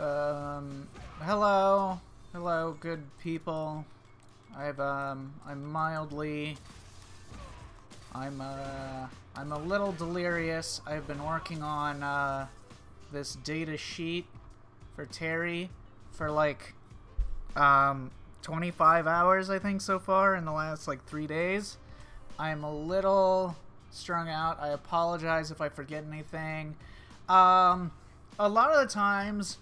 Hello. Hello, good people. I'm mildly... I'm a little delirious. I've been working on, this data sheet for Terry for, like, 25 hours, I think, so far in the last, like, 3 days. I'm a little strung out. I apologize if I forget anything. A lot of the times,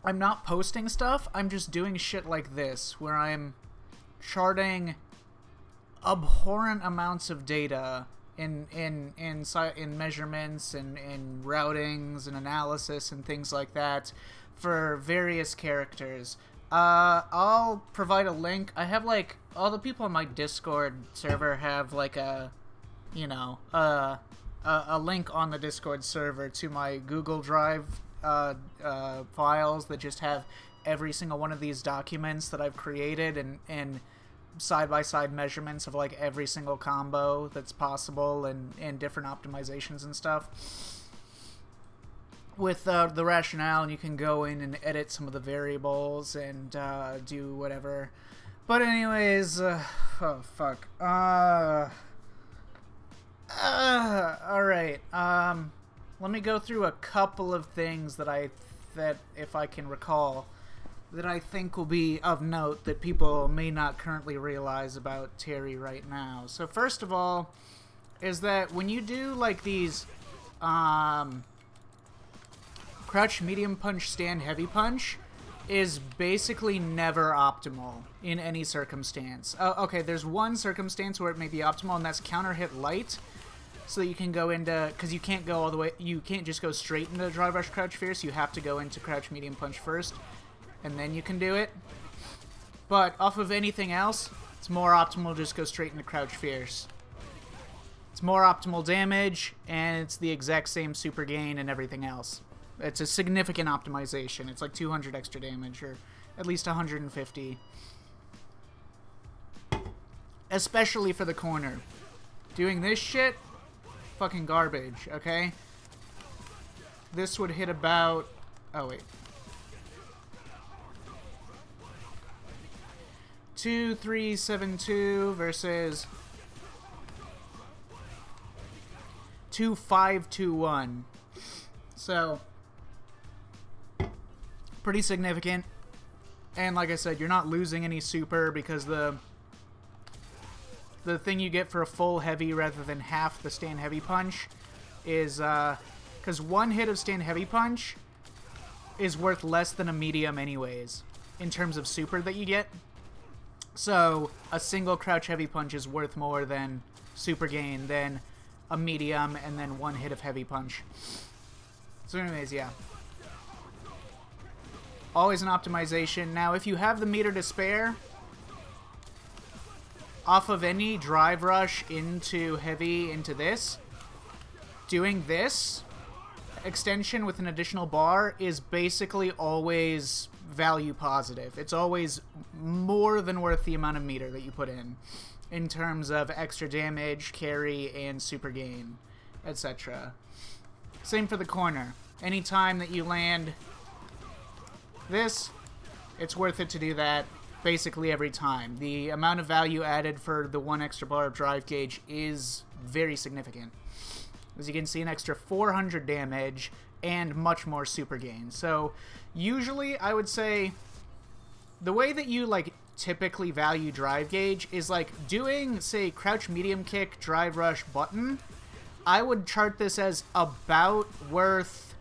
I'm not posting stuff. I'm just doing shit like this, where I'm charting abhorrent amounts of data in measurements and in routings and analysis and things like that for various characters. I'll provide a link. I have, like, all the people on my Discord server have, like, a link on the Discord server to my Google Drive files that just have every single one of these documents that I've created and side-by-side measurements of, like, every single combo that's possible and different optimizations and stuff with the rationale, and you can go in and edit some of the variables and do whatever. But anyways, oh fuck. Alright, let me go through a couple of things that if I can recall, that I think will be of note that people may not currently realize about Terry right now. So first of all, is that when you do, like, these, crouch, medium punch, stand, heavy punch, is basically never optimal in any circumstance. Okay, there's one circumstance where it may be optimal, and that's counter hit light, so that you can go into, because you can't go all the way, you can't just go straight into drive rush crouch fierce, you have to go into crouch medium punch first, and then you can do it. But off of anything else, it's more optimal to just go straight into crouch fierce. It's more optimal damage, and it's the exact same super gain and everything else. It's a significant optimization. It's like 200 extra damage, or at least 150. Especially for the corner. Doing this shit, fucking garbage, okay? This would hit about... oh, wait. 2,372 versus 2,521. So, pretty significant. And like I said, you're not losing any super because the thing you get for a full heavy rather than half the stand heavy punch is because one hit of stand heavy punch is worth less than a medium anyways in terms of super that you get. So a single crouch heavy punch is worth more than super gain than a medium and then one hit of heavy punch. So anyways, yeah. Always an optimization. Now, if you have the meter to spare, off of any drive rush into heavy into this, doing this extension with an additional bar is basically always value positive. It's always more than worth the amount of meter that you put in terms of extra damage, carry, and super gain, etc. Same for the corner. Anytime that you land this, it's worth it to do that basically every time. The amount of value added for the one extra bar of drive gauge is very significant. As you can see, an extra 400 damage and much more super gain. So usually I would say the way that you, like, typically value drive gauge is, like, doing, say, crouch medium kick, drive rush button. I would chart this as about worth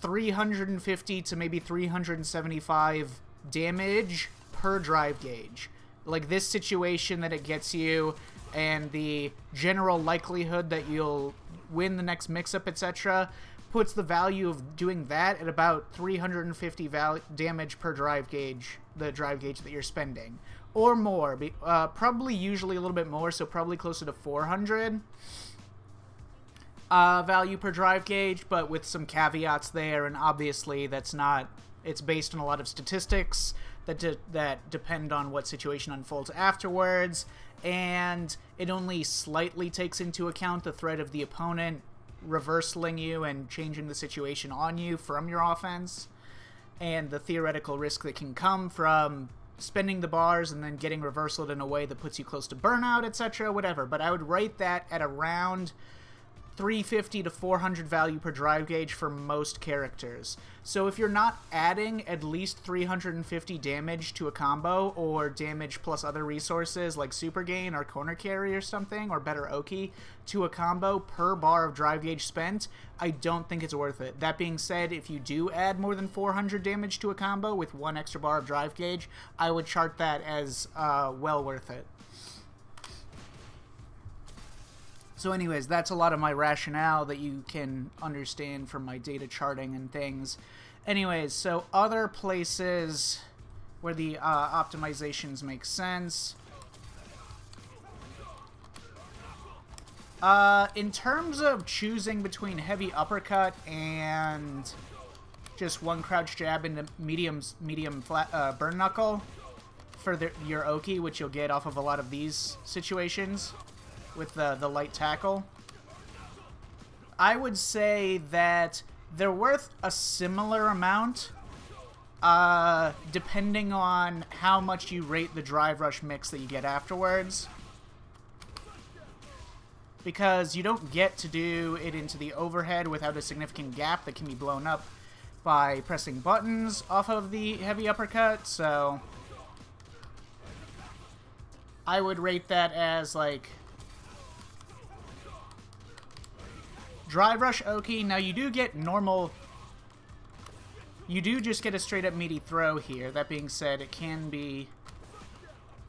350 to maybe 375 damage per drive gauge. Like, this situation that it gets you and the general likelihood that you'll win the next mix-up, etc., puts the value of doing that at about 350 damage per drive gauge, the drive gauge that you're spending. Or more. Probably usually a little bit more, so probably closer to 400 value per drive gauge, but with some caveats there, and obviously that's not... it's based on a lot of statistics that depend on what situation unfolds afterwards, and it only slightly takes into account the threat of the opponent reversaling you and changing the situation on you from your offense. and the theoretical risk that can come from spending the bars and then getting reversaled in a way that puts you close to burnout, etc., whatever. But I would rate that at around 350 to 400 value per drive gauge for most characters. So if you're not adding at least 350 damage to a combo, or damage plus other resources like super gain or corner carry or something, or better Oki, to a combo per bar of drive gauge spent, I don't think it's worth it. That being said, if you do add more than 400 damage to a combo with 1 extra bar of drive gauge, I would chart that as well worth it. So anyways, that's a lot of my rationale that you can understand from my data charting and things. Anyways, so other places where the optimizations make sense. In terms of choosing between heavy uppercut and just 1 crouch jab into medium flat burn knuckle for your Oki, which you'll get off of a lot of these situations with the light tackle, I would say that they're worth a similar amount, depending on how much you rate the drive rush mix that you get afterwards. Because you don't get to do it into the overhead without a significant gap that can be blown up by pressing buttons off of the heavy uppercut, so I would rate that as like drive rush Oki. Now you do get normal, you do just get a straight up meaty throw here. That being said, it can be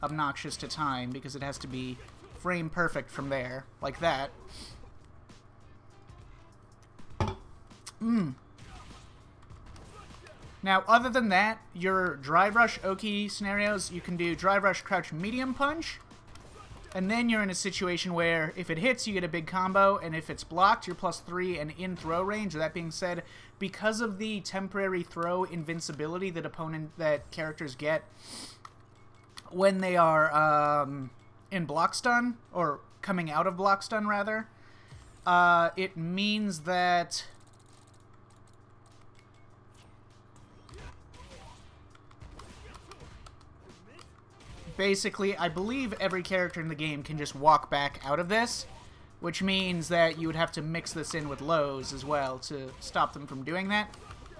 obnoxious to time because it has to be frame perfect from there, like that. Now, other than that, your drive rush Oki scenarios, you can do drive rush crouch medium punch, and then you're in a situation where if it hits, you get a big combo, and if it's blocked, you're +3 and in throw range. That being said, because of the temporary throw invincibility that characters get when they are in block stun, or coming out of block stun rather, it means that basically, I believe every character in the game can just walk back out of this, which means that you would have to mix this in with lows as well to stop them from doing that.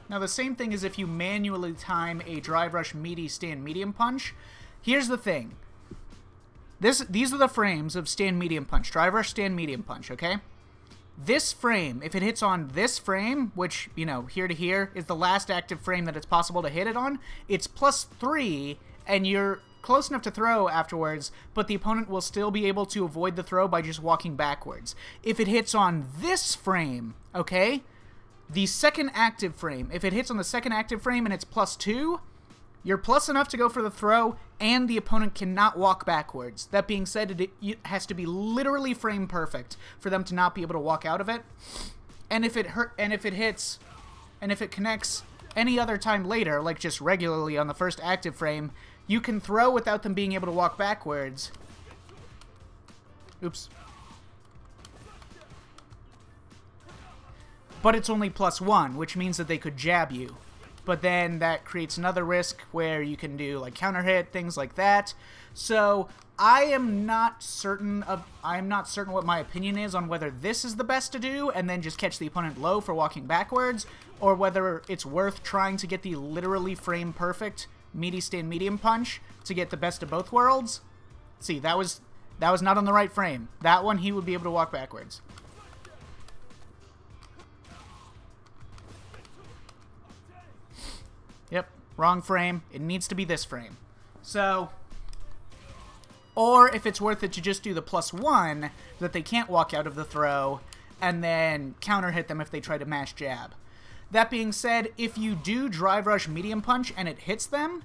Now, the same thing is if you manually time a drive rush meaty stand medium punch. Here's the thing. These are the frames of stand medium punch. Drive rush stand medium punch, okay? This frame, if it hits on this frame, which, you know, here to here, is the last active frame that it's possible to hit it on, it's +3, and you're close enough to throw afterwards, but the opponent will still be able to avoid the throw by just walking backwards. If it hits on this frame, okay, the second active frame, if it hits on the second active frame and it's +2, you're plus enough to go for the throw, and the opponent cannot walk backwards. That being said, it has to be literally frame perfect for them to not be able to walk out of it. And if it hits, and if it connects any other time later, like just regularly on the first active frame, you can throw without them being able to walk backwards. Oops. But it's only +1, which means that they could jab you. But then that creates another risk where you can do like counter hit, things like that. So I'm not certain what my opinion is on whether this is the best to do and then just catch the opponent low for walking backwards, or whether it's worth trying to get the literally frame perfect meaty stand medium punch to get the best of both worlds. See, that was not on the right frame. That one he would be able to walk backwards. Yep, wrong frame. It needs to be this frame. So, or if it's worth it to just do the +1 that they can't walk out of the throw and then counter hit them if they try to mash jab. That being said, if you do drive rush medium punch and it hits them,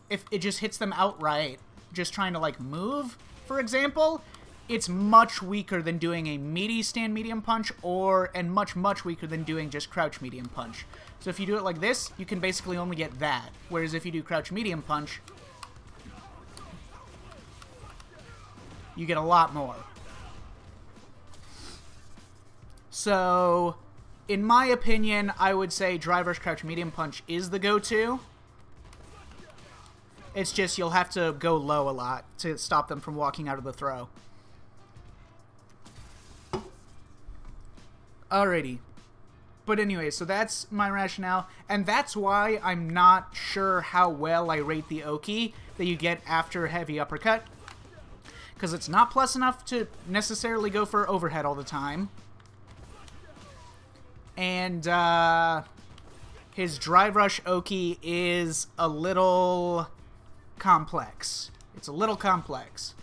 if it just hits them outright, just trying to like move, for example, it's much weaker than doing a meaty stand medium punch, and much weaker than doing just crouch medium punch. So if you do it like this, you can basically only get that. Whereas if you do crouch medium punch, you get a lot more. So in my opinion, I would say drive rush crouch medium punch is the go-to. It's just you'll have to go low a lot to stop them from walking out of the throw. Alrighty. But anyway, so that's my rationale, and that's why I'm not sure how well I rate the Oki that you get after heavy uppercut. Because it's not plus enough to necessarily go for overhead all the time. And his drive rush Oki is a little complex. It's a little complex.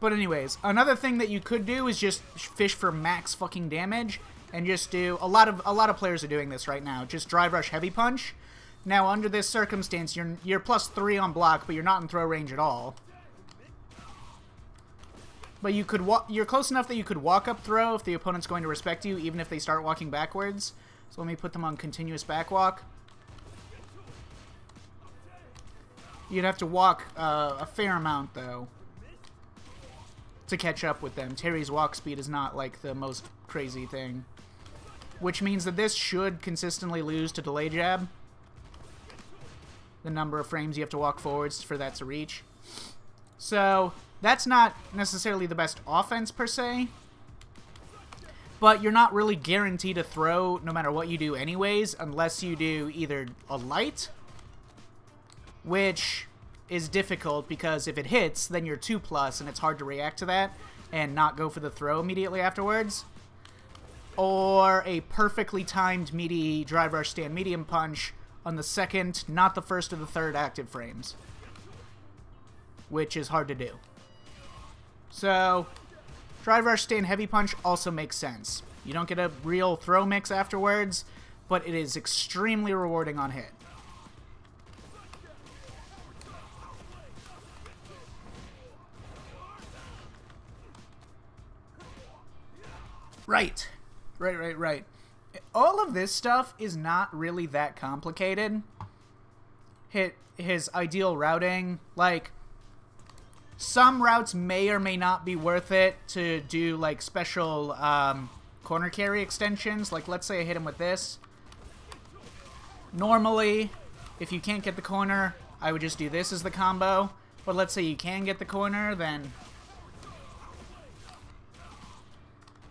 But anyways, another thing that you could do is just fish for max fucking damage and just do a lot of players are doing this right now. Just drive rush heavy punch. Now under this circumstance, you're +3 on block, but you're not in throw range at all. But you could you're close enough that you could walk up throw if the opponent's going to respect you, even if they start walking backwards. So let me put them on continuous back walk. You'd have to walk a fair amount though to catch up with them. Terry's walk speed is not like the most crazy thing, which means that this should consistently lose to delay jab. The number of frames you have to walk forwards for that to reach. So that's not necessarily the best offense per se, but you're not really guaranteed to throw no matter what you do anyways, unless you do either a light, which is difficult because if it hits, then you're 2+ and it's hard to react to that and not go for the throw immediately afterwards, or a perfectly timed meaty drive rush stand medium punch on the second, not the first or the third active frames, which is hard to do. So drive rush stand heavy punch also makes sense. You don't get a real throw mix afterwards, but it is extremely rewarding on hit. Right. All of this stuff is not really that complicated. His ideal routing, like, some routes may or may not be worth it to do, like, special corner carry extensions. Like, let's say I hit him with this. Normally, if you can't get the corner, I would just do this as the combo. But let's say you can get the corner, then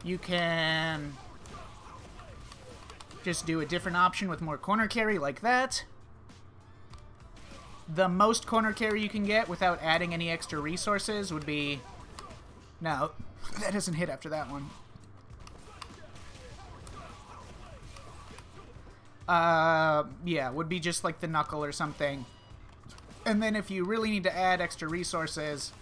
you can just do a different option with more corner carry like that. The most corner carry you can get without adding any extra resources would be... No, that doesn't hit after that one. Yeah, would be just like the knuckle or something. And then if you really need to add extra resources,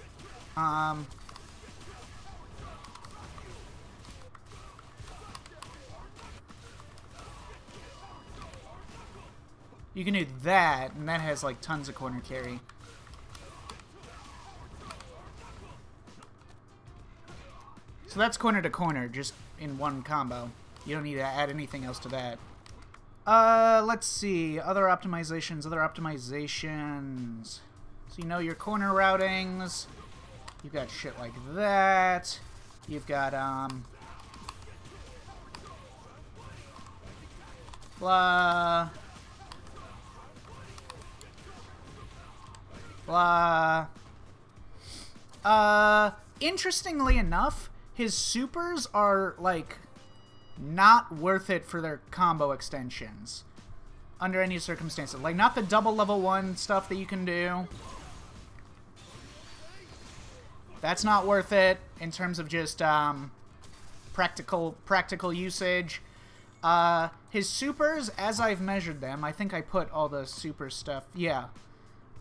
you can do that, and that has, like, tons of corner carry. So that's corner to corner, just in one combo. You don't need to add anything else to that. Let's see. Other optimizations. So you know your corner routings. You've got shit like that. You've got, blah... blah. Interestingly enough, his supers are, like, not worth it for their combo extensions. Under any circumstances. Like, not the double level 1 stuff that you can do. That's not worth it in terms of just, practical usage. His supers, as I've measured them, I think I put all the super stuff, yeah.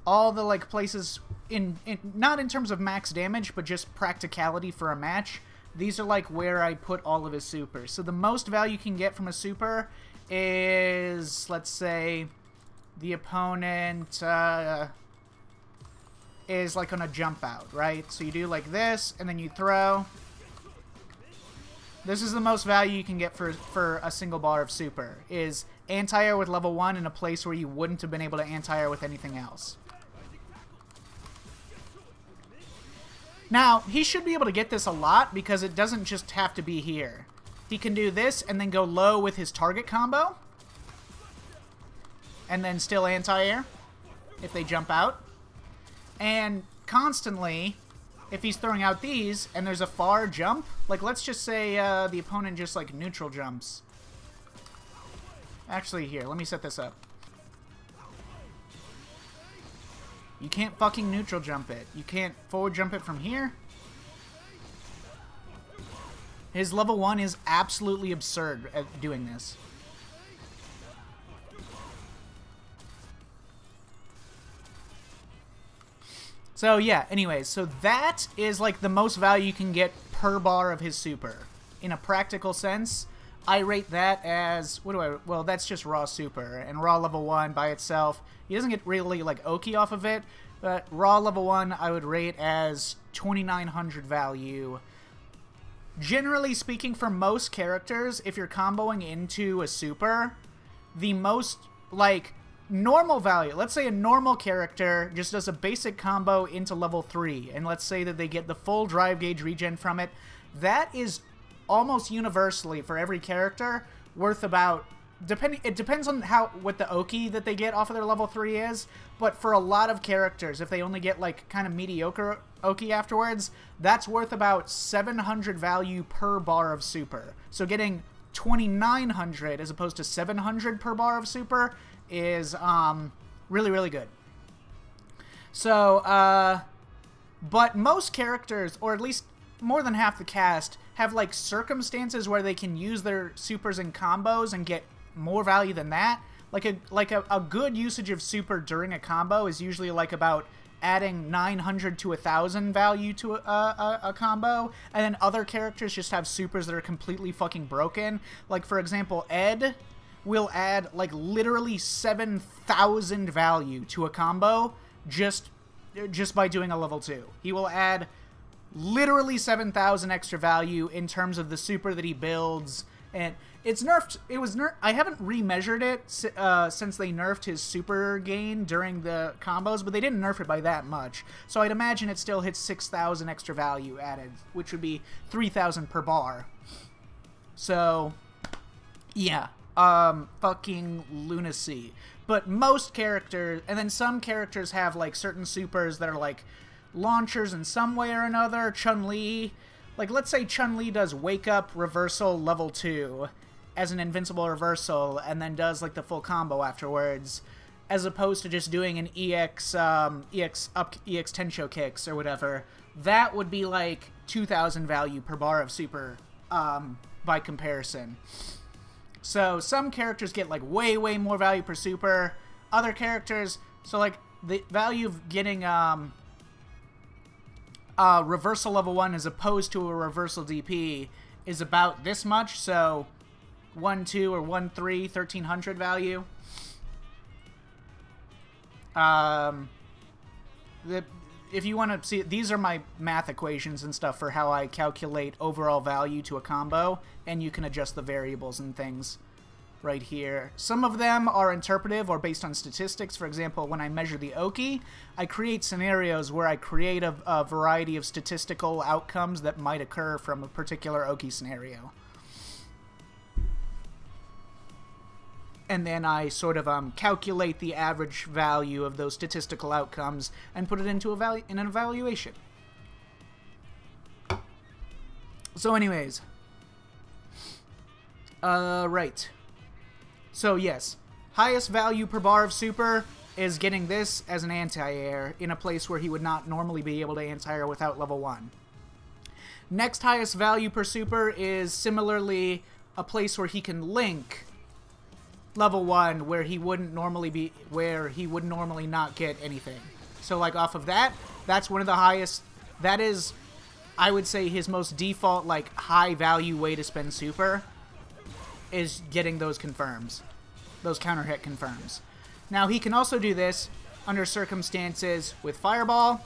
All the, like, places, not in terms of max damage, but just practicality for a match. These are, like, where I put all of his supers. So the most value you can get from a super is, let's say, the opponent is, like, on a jump out, right? So you do, like, this, and then you throw. This is the most value you can get for a single bar of super, is anti-air with level 1 in a place where you wouldn't have been able to anti-air with anything else. Now, he should be able to get this a lot because it doesn't just have to be here. He can do this and then go low with his target combo. And then still anti-air if they jump out. And constantly, if he's throwing out these and there's a far jump, like let's just say the opponent just like neutral jumps. Actually, here, let me set this up. You can't fucking neutral jump it. You can't forward jump it from here. His level 1 is absolutely absurd at doing this. So yeah, anyways, so that is like the most value you can get per bar of his super. In a practical sense, I rate that as, well, that's just raw super, and raw level 1 by itself, he doesn't get really like Oki off of it, but raw level 1 I would rate as 2900 value. Generally speaking, for most characters, if you're comboing into a super, the most, like, normal value, let's say a normal character just does a basic combo into level 3, and let's say that they get the full drive gauge regen from it, that is almost universally for every character worth about, it depends on what the Oki that they get off of their level 3 is, but for a lot of characters, if they only get like kind of mediocre Oki afterwards, that's worth about 700 value per bar of super. So getting 2900 as opposed to 700 per bar of super is really, really good. So, but most characters, or at least more than half the cast, have like circumstances where they can use their supers and combos and get more value than that. Like a good usage of super during a combo is usually like about adding 900 to 1000 value to a combo, and then other characters just have supers that are completely fucking broken. Like for example, Ed will add like literally 7000 value to a combo just by doing a level 2. He will add literally 7,000 extra value in terms of the super that he builds, and it's nerfed. It was nerfed. I haven't remeasured it since they nerfed his super gain during the combos, but they didn't nerf it by that much. So I'd imagine it still hits 6,000 extra value added, which would be 3,000 per bar. So, yeah, fucking lunacy. But most characters, and then some characters have like certain supers that are like launchers in some way or another. Chun-Li, like let's say Chun-Li does Wake Up Reversal level 2 as an invincible reversal and then does like the full combo afterwards, as opposed to just doing an EX Tensho kicks or whatever. That would be like 2,000 value per bar of super by comparison. So some characters get like way more value per super. Other characters, so like the value of getting reversal level 1 as opposed to a reversal DP is about this much, so 1-2 or 1-3, 1300 value. If you want to see, these are my math equations and stuff for how I calculate overall value to a combo, and you can adjust the variables and things right here. Some of them are interpretive or based on statistics. For example, when I measure the Oki, I create scenarios where I create a variety of statistical outcomes that might occur from a particular Oki scenario. And then I sort of calculate the average value of those statistical outcomes and put it into an evaluation. So anyways. Right. So yes, highest value per bar of super is getting this as an anti-air in a place where he would not normally be able to anti-air without level 1. Next highest value per super is similarly a place where he can link level 1 where he wouldn't normally be, where he would normally not get anything. So like off of that, that's one of the highest. That is, I would say, his most default like high value way to spend super is getting those confirms, those counter hit confirms. Now he can also do this under circumstances with Fireball.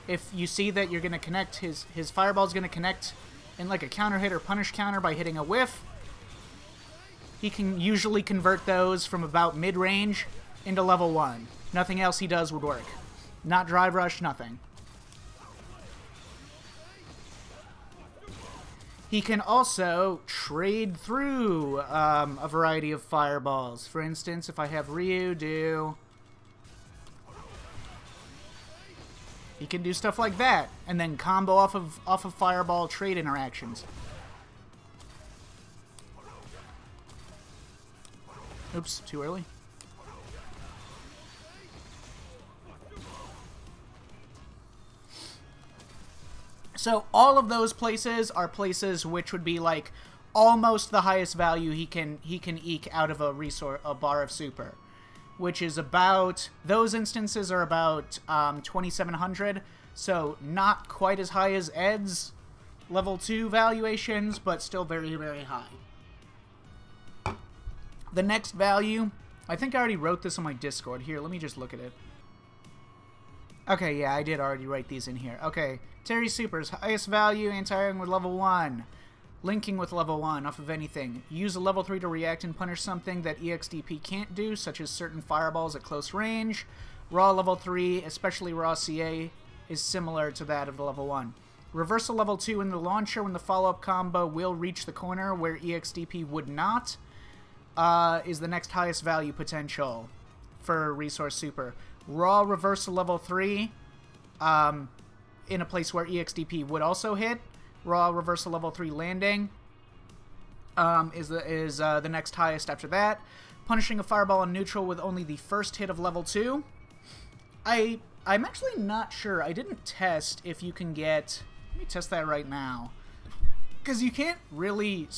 If you see that you're going to connect, his Fireball is going to connect in like a counter hit or punish counter by hitting a whiff, he can usually convert those from about mid-range into level 1. Nothing else he does would work. Not Drive Rush, nothing. He can also trade through a variety of fireballs. For instance, if I have Ryu do... He can do stuff like that, and then combo off of fireball trade interactions. Oops, too early. So all of those places are places which would be like almost the highest value he can eke out of a bar of super, which is about, those instances are about 2,700, so not quite as high as Ed's level 2 valuations, but still very, very high. The next value, I think I already wrote this on my Discord. Here, let me just look at it. Okay, yeah, I did already write these in here. Okay, Terry Super's highest value, anti-airing with level 1. Linking with level 1 off of anything. Use a level 3 to react and punish something that EXDP can't do, such as certain fireballs at close range. Raw level 3, especially Raw CA, is similar to that of the level 1. Reversal level 2 in the launcher when the follow-up combo will reach the corner where EXDP would not, is the next highest value potential for Resource Super. Raw reversal level 3, in a place where EXDP would also hit. Raw reversal level 3 landing is the next highest after that. Punishing a fireball on neutral with only the first hit of level 2. I'm actually not sure. I didn't test if you can get... Let me test that right now. Because you can't really...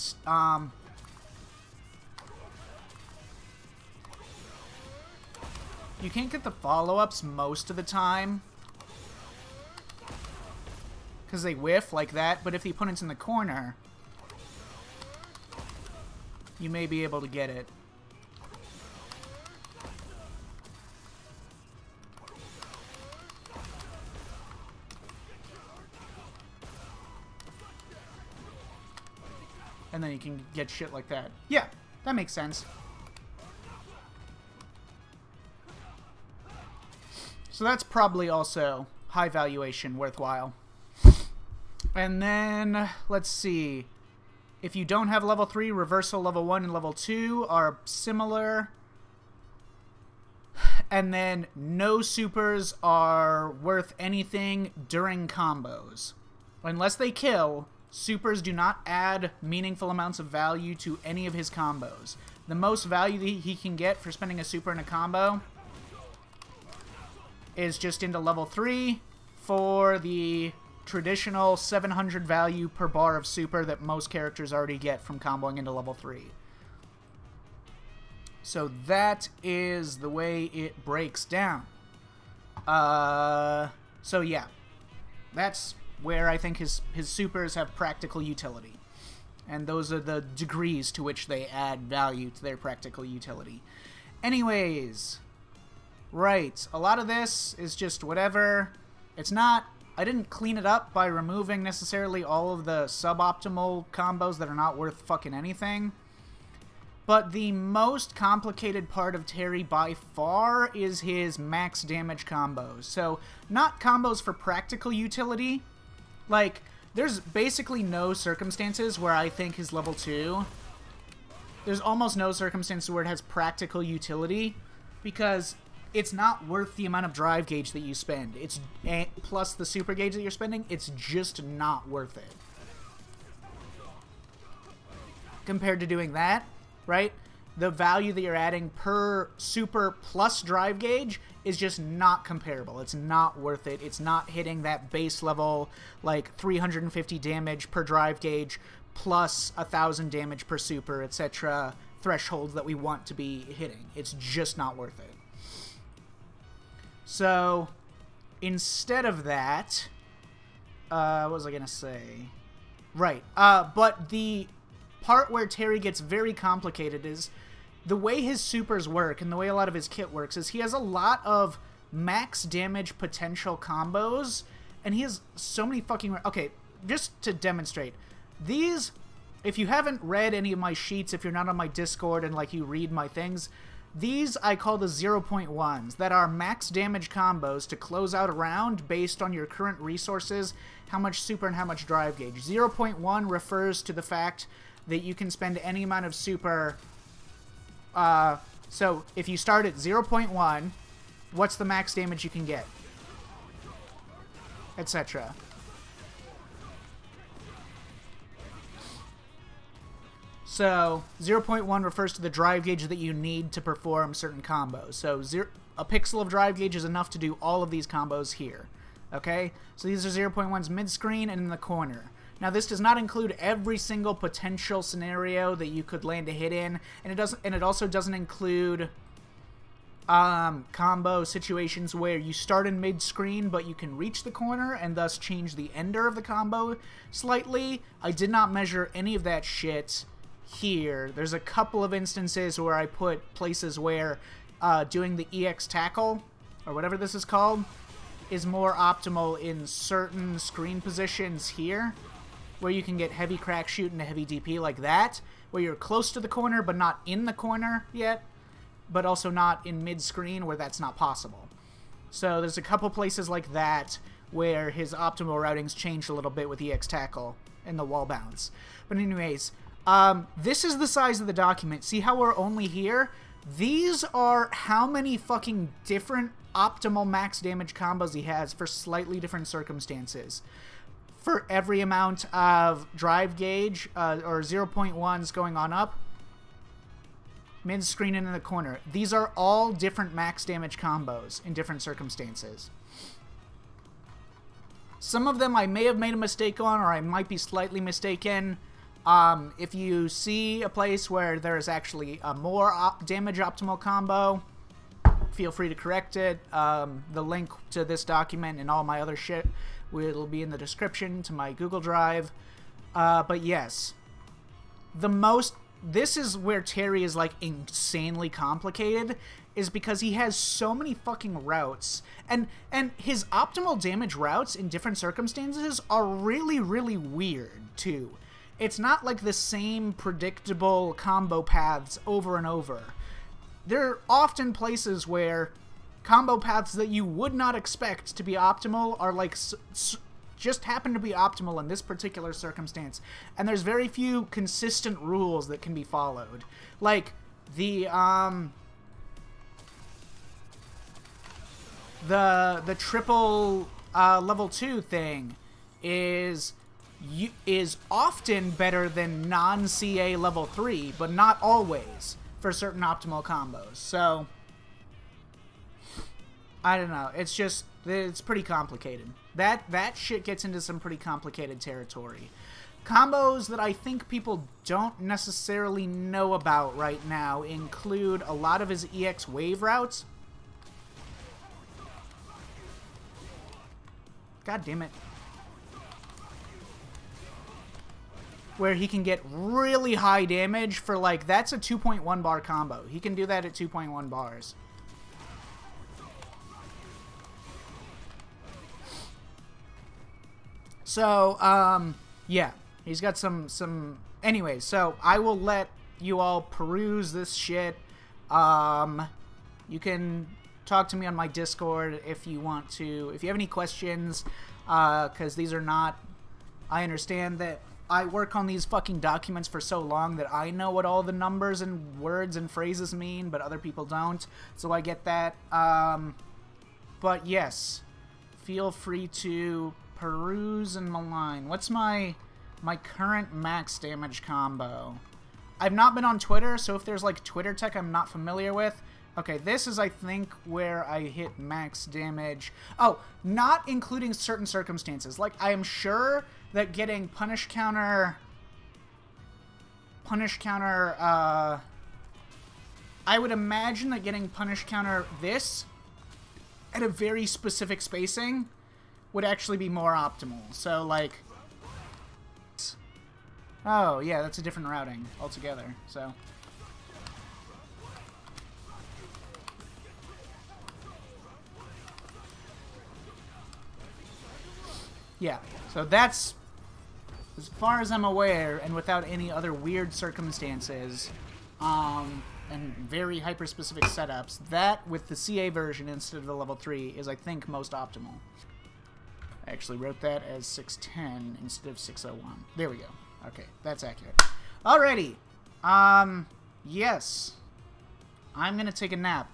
you can't get the follow-ups most of the time. Because they whiff like that, but if the opponent's in the corner, you may be able to get it. And then you can get shit like that. Yeah, that makes sense. So that's probably also high valuation, worthwhile. And then, let's see. If you don't have level 3, reversal level 1 and level 2 are similar. And then no supers are worth anything during combos. Unless they kill, supers do not add meaningful amounts of value to any of his combos. The most value that he can get for spending a super in a combo is just into level 3 for the traditional 700 value per bar of super that most characters already get from comboing into level 3. So that is the way it breaks down. So yeah, that's where I think his supers have practical utility. And those are the degrees to which they add value to their practical utility. Anyways, right, a lot of this is just whatever. It's not... I didn't clean it up by removing necessarily all of the suboptimal combos that are not worth fucking anything. But the most complicated part of Terry by far is his max damage combos. So, not combos for practical utility. Like, there's basically no circumstances where I think his level 2... There's almost no circumstances where it has practical utility, because it's not worth the amount of drive gauge that you spend. It's plus the super gauge that you're spending, it's just not worth it. Compared to doing that, right? The value that you're adding per super plus drive gauge is just not comparable. It's not worth it. It's not hitting that base level, like 350 damage per drive gauge plus 1,000 damage per super, etc. thresholds that we want to be hitting. It's just not worth it. So, instead of that, what was I going to say? Right, but the part where Terry gets very complicated is the way his supers work and the way a lot of his kit works is he has a lot of max damage potential combos, and he has so many fucking... Okay, just to demonstrate, these, if you haven't read any of my sheets, if you're not on my Discord and like you read my things... These I call the 0.1s, that are max damage combos to close out a round based on your current resources how much super and how much drive gauge. 0.1 refers to the fact that you can spend any amount of super. So if you start at 0.1, what's the max damage you can get? Etc. So 0.1 refers to the drive gauge that you need to perform certain combos. So a pixel of drive gauge is enough to do all of these combos here. Okay? So these are 0.1's mid-screen and in the corner. Now this does not include every single potential scenario that you could land a hit in, and it also doesn't include combo situations where you start in mid-screen but you can reach the corner and thus change the ender of the combo slightly. I did not measure any of that shit here. There's a couple of instances where I put places where doing the EX tackle, or whatever this is called, is more optimal in certain screen positions here, where you can get heavy crack shoot and a heavy DP like that, where you're close to the corner but not in the corner yet, but also not in mid-screen where that's not possible. So there's a couple places like that where his optimal routing's changed a little bit with EX tackle and the wall bounce. But anyways, this is the size of the document. See how we're only here? These are how many fucking different optimal max damage combos he has for slightly different circumstances. For every amount of drive gauge, or 0.1s going on up, mid-screen and in the corner. These are all different max damage combos in different circumstances. Some of them I may have made a mistake on, or I might be slightly mistaken. If you see a place where there is actually a more damage optimal combo, feel free to correct it. The link to this document and all my other shit will be in the description to my Google Drive. But yes, this is where Terry is like insanely complicated, is because he has so many fucking routes, and his optimal damage routes in different circumstances are really, really weird too. It's not like the same predictable combo paths over and over. There are often places where combo paths that you would not expect to be optimal are like just happen to be optimal in this particular circumstance, and there's very few consistent rules that can be followed. Like the triple level 2 thing is often better than non-CA level 3, but not always for certain optimal combos. So I don't know. It's pretty complicated. That shit gets into some pretty complicated territory. Combos that I think people don't necessarily know about right now include a lot of his EX wave routes. God damn it. Where he can get really high damage for, like, that's a 2.1 bar combo. He can do that at 2.1 bars. So, yeah, he's got some, anyways, so I will let you all peruse this shit. You can talk to me on my Discord if you want to, if you have any questions, because these are not, I understand that I work on these fucking documents for so long that I know what all the numbers and words and phrases mean, but other people don't, so I get that. But yes, feel free to peruse and malign. What's my current max damage combo? I've not been on Twitter, so if there's like Twitter tech I'm not familiar with. Okay, this is, I think, where I hit max damage. Oh, not including certain circumstances. Like, I am sure that getting punish counter, I would imagine that getting punish counter this at a very specific spacing would actually be more optimal. So, like, oh, yeah, that's a different routing altogether, so. Yeah, so that's, as far as I'm aware, and without any other weird circumstances, and very hyper-specific setups, that with the CA version instead of the level 3 is, I think, most optimal. I actually wrote that as 610 instead of 601. There we go. Okay, that's accurate. Alrighty. Yes. I'm gonna take a nap.